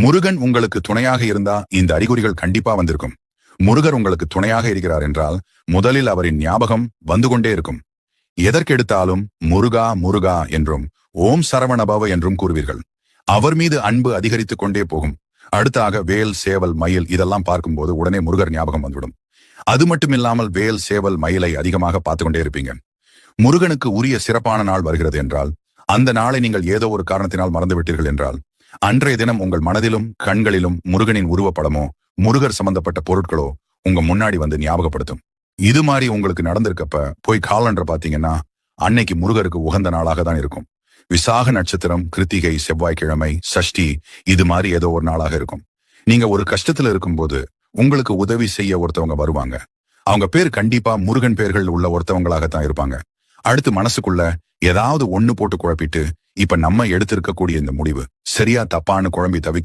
முருகன் உங்களுக்கு துணையாக இருந்தா இந்த அறிகுறிகள் கண்டிப்பா வந்திருக்கும். முருகர் உங்களுக்கு துணையாக இருக்கிறார் என்றால் முதலில் அவரின் ஞாபகம் வந்து கொண்டே இருக்கும். எதற்கெடுத்தாலும் முருகா முருகா என்றும் ஓம் சரவணபவ என்றும் கூறுவீர்கள். அவர் மீது அன்பு அதிகரித்துக் கொண்டே போகும். அடுத்தாக வேல் சேவல் மயில் இதெல்லாம் பார்க்கும்போது உடனே முருகர் ஞாபகம் வந்துவிடும். அது மட்டுமில்லாமல் வேல் சேவல் மயிலை அதிகமாக பார்த்து கொண்டே இருப்பீங்க. முருகனுக்கு உரிய சிறப்பான நாள் வருகிறது என்றால், அந்த நாளை நீங்கள் ஏதோ ஒரு காரணத்தினால் மறந்துவிட்டீர்கள் என்றால், அன்றைய தினம் உங்கள் மனதிலும் கண்களிலும் முருகனின் உருவப்படமோ முருகர் சம்பந்தப்பட்ட பொருட்களோ உங்க முன்னாடி வந்து ஞாபகப்படுத்தும். இது மாதிரி உங்களுக்கு நடந்திருக்கப்ப போய் காலண்டர் பாத்தீங்கன்னா அன்னைக்கு முருகருக்கு உகந்த நாளாக தான் இருக்கும். விசாக நட்சத்திரம், கிருத்திகை, செவ்வாய்க்கிழமை, சஷ்டி இது மாதிரி ஏதோ ஒரு நாளாக இருக்கும். நீங்க ஒரு கஷ்டத்துல இருக்கும்போது உங்களுக்கு உதவி செய்ய ஒருத்தவங்க வருவாங்க. அவங்க பேர் கண்டிப்பா முருகன் பேர்கள் உள்ள ஒருத்தவங்களாகத்தான் இருப்பாங்க. அடுத்து மனசுக்குள்ள ஏதாவது ஒண்ணு போட்டு குழப்பிட்டு இப்ப நம்ம எடுத்திருக்கக்கூடிய இந்த முடிவு சரியா தப்பான்னு குழம்பி தவிக்க